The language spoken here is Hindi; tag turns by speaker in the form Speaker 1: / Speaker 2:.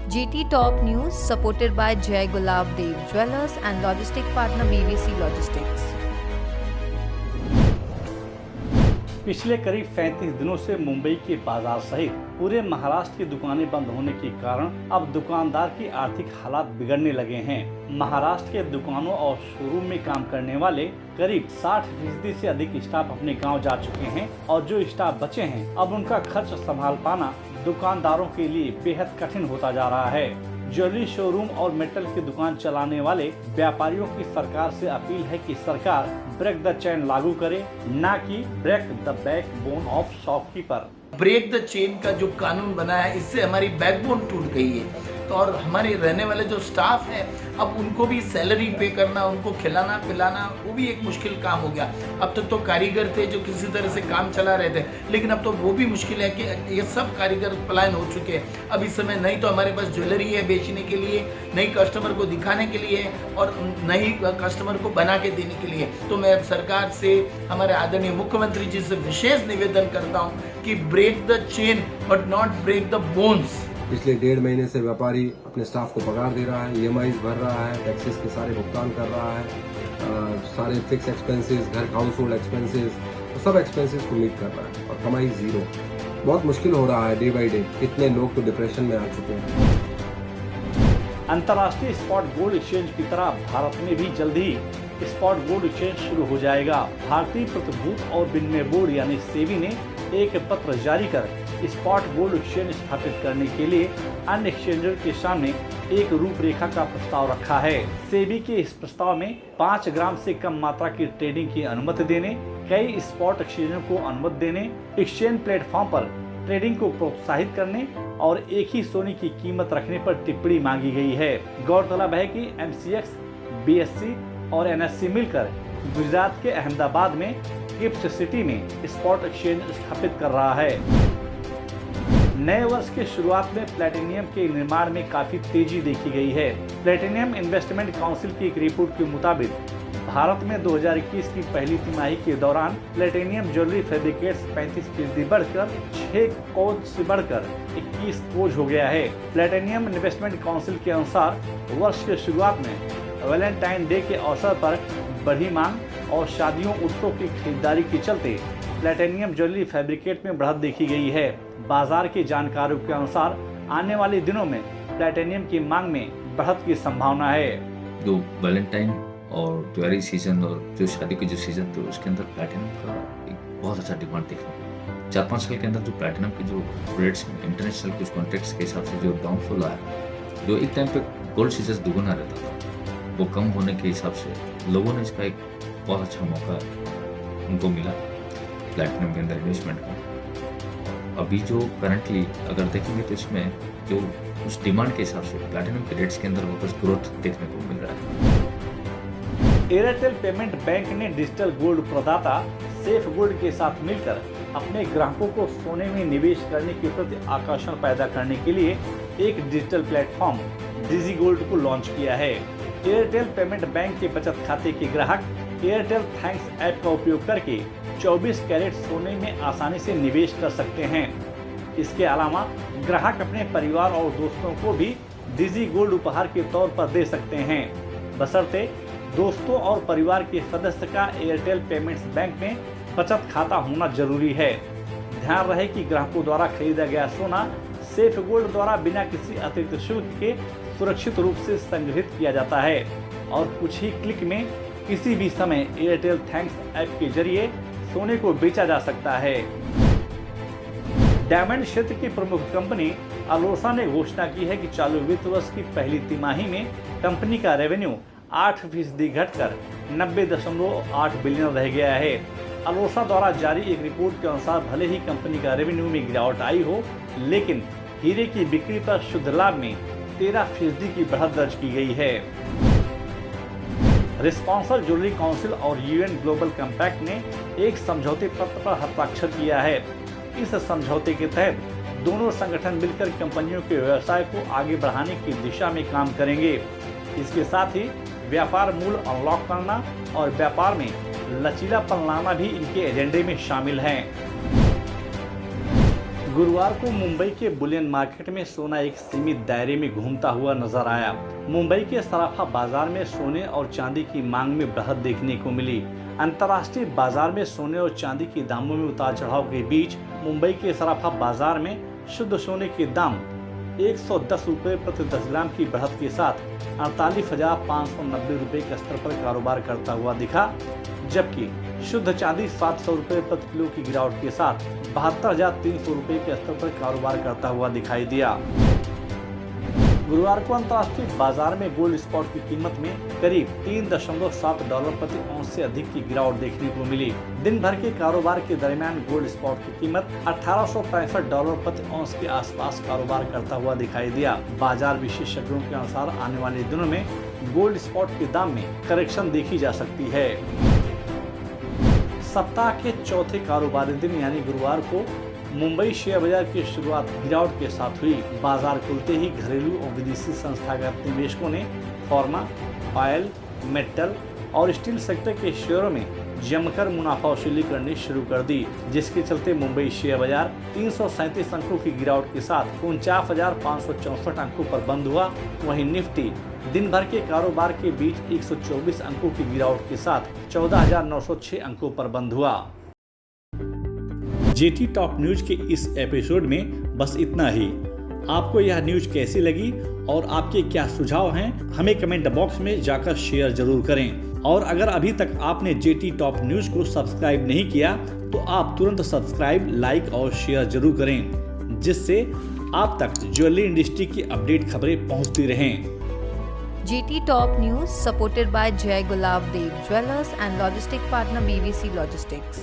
Speaker 1: GT Top News supported by Jai Gulab Dev Jewelers and logistic partner BBC Logistics.
Speaker 2: पिछले करीब 35 दिनों से मुंबई के बाजार सहित पूरे महाराष्ट्र की दुकानें बंद होने के कारण अब दुकानदार की आर्थिक हालात बिगड़ने लगे हैं। महाराष्ट्र के दुकानों और शोरूम में काम करने वाले करीब 60% से अधिक स्टाफ अपने गांव जा चुके हैं और जो स्टाफ बचे हैं अब उनका खर्च संभाल पाना दुकानदारों के लिए बेहद कठिन होता जा रहा है। ज्वेलरी शोरूम और मेटल की दुकान चलाने वाले व्यापारियों की सरकार से अपील है कि सरकार ब्रेक द चेन लागू करे, न कि break the backbone of shopkeeper.
Speaker 3: Break the chain का जो कानून बना है इससे हमारी बैकबोन टूट गई है। तो और हमारे रहने वाले जो स्टाफ है अब उनको भी सैलरी पे करना, उनको खिलाना पिलाना वो भी एक मुश्किल काम हो गया। अब तक तो कारीगर थे जो किसी तरह से काम चला रहे थे, लेकिन अब तो वो भी मुश्किल है कि ये सब कारीगर पलायन हो चुके हैं। अब इस समय नहीं तो हमारे पास ज्वेलरी है बेचने के लिए, नई कस्टमर को दिखाने के लिए और नई कस्टमर को बना के देने के लिए। तो मैं सरकार से, हमारे आदरणीय मुख्यमंत्री जी से विशेष निवेदन करता हूँ कि break the chain but not break the bones.
Speaker 4: पिछले 1.5 महीने से व्यापारी अपने स्टाफ को पगार दे रहा है, EMIs भर रहा है, टैक्सेस के सारे भुगतान कर रहा है, सारे फिक्स एक्सपेंसेस, घर का हाउस होल्ड एक्सपेंसेस, सब एक्सपेंसेस को मीट कर रहा है और कमाई जीरो। बहुत मुश्किल हो रहा है डे बाई डे। कितने लोग तो डिप्रेशन में आ चुके हैं।
Speaker 2: अंतर्राष्ट्रीय स्पॉट गोल्ड एक्सचेंज की तरह भारत में भी जल्द ही स्पॉट गोल्ड एक्सचेंज शुरू हो जाएगा। भारतीय प्रतिभूति और विनिमय बोर्ड यानी सेबी ने एक पत्र जारी कर स्पॉट गोल्ड एक्सचेंज स्थापित करने के लिए अन्य एक्सचेंजर के सामने एक रूपरेखा का प्रस्ताव रखा है। सेबी के इस प्रस्ताव में 5 ग्राम से कम मात्रा की ट्रेडिंग की अनुमति देने, कई स्पॉट एक्सचेंजर को अनुमति देने, एक्सचेंज प्लेटफॉर्म पर ट्रेडिंग को प्रोत्साहित करने और एक ही सोने की कीमत रखने पर टिप्पणी मांगी गई है। गौरतलब है कि MCX, BSE और NSE मिलकर गुजरात के अहमदाबाद में गिफ्ट सिटी में स्पॉट एक्सचेंज स्थापित कर रहा है। नए वर्ष के शुरुआत में प्लेटिनियम के निर्माण में काफी तेजी देखी गई है। प्लेटिनियम इन्वेस्टमेंट काउंसिल की एक रिपोर्ट के मुताबिक भारत में 2021 की पहली तिमाही के दौरान प्लेटिनियम ज्वेलरी फैब्रिकेट्स 35% बढ़कर 6 कोज से बढ़कर 21 कोज हो गया है। प्लेटिनियम इन्वेस्टमेंट काउंसिल के अनुसार वर्ष के शुरुआत में वैलेंटाइन डे के अवसर पर बढ़ी मांग और शादियों उत्सव की खरीदारी के चलते प्लेटिनियम ज्वेलरी फैब्रिकेट में बढ़त देखी गई है। बाजार के जानकारों के अनुसार आने वाले दिनों में प्लेटिनियम की मांग में बढ़त की संभावना है।
Speaker 5: जो वैलेंटाइन और त्योहारी सीजन और जो शादी के जो सीजन थे उसके अंदर प्लैटिनम का एक बहुत अच्छा डिमांड देखने को 4-5 साल के अंदर जो प्लैटिनम के जो रेट्स इंटरनेशनल कुछ कॉन्ट्रैक्ट्स के हिसाब से जो डाउनफॉल आया, जो एक टाइम पे गोल्ड सीजन दुगुना रहता था, वो कम होने के हिसाब से लोगों ने इसका एक बहुत अच्छा मौका उनको मिला प्लैटिनम के अंदर इन्वेस्टमेंट का। अभी जो करंटली अगर देखेंगे तो इसमें जो उस डिमांड के हिसाब से प्लैटिनम के रेट्स के अंदर वापस ग्रोथ देखने को मिल रहा है।
Speaker 2: एयरटेल पेमेंट बैंक ने डिजिटल गोल्ड प्रदाता सेफ गोल्ड के साथ मिलकर अपने ग्राहकों को सोने में निवेश करने के प्रति आकर्षण पैदा करने के लिए एक डिजिटल प्लेटफॉर्म डिजी गोल्ड को लॉन्च किया है। एयरटेल पेमेंट बैंक के बचत खाते के ग्राहक एयरटेल थैंक्स ऐप का उपयोग करके 24 कैरेट सोने में आसानी से निवेश कर सकते हैं। इसके अलावा ग्राहक अपने परिवार और दोस्तों को भी डिजी गोल्ड उपहार के तौर पर दे सकते हैं, बशर्ते दोस्तों और परिवार के सदस्य का एयरटेल पेमेंट्स बैंक में बचत खाता होना जरूरी है। ध्यान रहे कि ग्राहकों द्वारा खरीदा गया सोना सेफ गोल्ड द्वारा बिना किसी अतिरिक्त शुल्क के सुरक्षित रूप से संग्रहित किया जाता है और कुछ ही क्लिक में किसी भी समय एयरटेल थैंक्स ऐप के जरिए सोने को बेचा जा सकता है। डायमंड क्षेत्र की प्रमुख कंपनी अलोसा ने घोषणा की है कि चालू वित्त वर्ष की पहली तिमाही में कंपनी का रेवेन्यू 8% घटकर 90.8 बिलियन रह गया है। अलोसा द्वारा जारी एक रिपोर्ट के अनुसार भले ही कंपनी का रेवेन्यू में गिरावट आई हो, लेकिन हीरे की बिक्री पर शुद्ध लाभ में 13% की बढ़त दर्ज की गई है। रिस्पॉन्सिबल ज्वेलरी काउंसिल और UN ग्लोबल कम्पैक्ट ने एक समझौते पत्र पर हस्ताक्षर किया है। इस समझौते के तहत दोनों संगठन मिलकर कंपनियों के व्यवसाय को आगे बढ़ाने की दिशा में काम करेंगे। इसके साथ ही व्यापार मूल्य अनलॉक करना और व्यापार में लचीलापन लाना भी इनके एजेंडे में शामिल हैं। गुरुवार को मुंबई के बुलियन मार्केट में सोना एक सीमित दायरे में घूमता हुआ नजर आया। मुंबई के सराफा बाजार में सोने और चांदी की मांग में बढ़त देखने को मिली। अंतर्राष्ट्रीय बाजार में सोने और चांदी के दामों में उतार चढ़ाव के बीच मुंबई के सराफा बाजार में शुद्ध सोने के दाम 110 रुपये प्रति 10 ग्राम की बढ़त के साथ 48,590 रुपये के स्तर पर कारोबार करता हुआ दिखा, जबकि शुद्ध चांदी 700 रुपये प्रति किलो की गिरावट के साथ 72,300 रुपये के स्तर पर कारोबार करता हुआ दिखाई दिया। गुरुवार को अंतर्राष्ट्रीय बाजार में गोल्ड स्पॉट की कीमत में करीब $3.7 प्रति औंस से अधिक की गिरावट देखने को मिली। दिन भर के कारोबार के दरमियान गोल्ड स्पॉट की कीमत $1865 प्रति औंस के आसपास कारोबार करता हुआ दिखाई दिया। बाजार विशेषज्ञों के अनुसार आने वाले दिनों में गोल्ड स्पॉट के दाम में करेक्शन देखी जा सकती है। सप्ताह के चौथे कारोबारी दिन यानी गुरुवार को मुंबई शेयर बाजार की शुरुआत गिरावट के साथ हुई। बाजार खुलते ही घरेलू और विदेशी संस्थागत निवेशकों ने फार्मा, ऑयल, मेटल और स्टील सेक्टर के शेयरों में जमकर मुनाफा वसूली करनी शुरू कर दी, जिसके चलते मुंबई शेयर बाजार 337 अंकों की गिरावट के साथ 49,564 अंकों पर बंद हुआ। वहीं निफ्टी दिन भर के कारोबार के बीच 124 अंकों की गिरावट के साथ 14,906 अंकों पर बंद हुआ।
Speaker 6: जेटी टॉप न्यूज के इस एपिसोड में बस इतना ही। आपको यह न्यूज कैसी लगी और आपके क्या सुझाव हैं, हमें कमेंट बॉक्स में जाकर शेयर जरूर करें। और अगर अभी तक आपने जेटी टॉप न्यूज को सब्सक्राइब नहीं किया तो आप तुरंत सब्सक्राइब, लाइक और शेयर जरूर करें, जिससे आप तक ज्वेलरी इंडस्ट्री की अपडेट खबरें पहुंचती रहें।
Speaker 1: GT Top News supported by Jai Gulab Dev Jewelers and logistic partner BVC Logistics.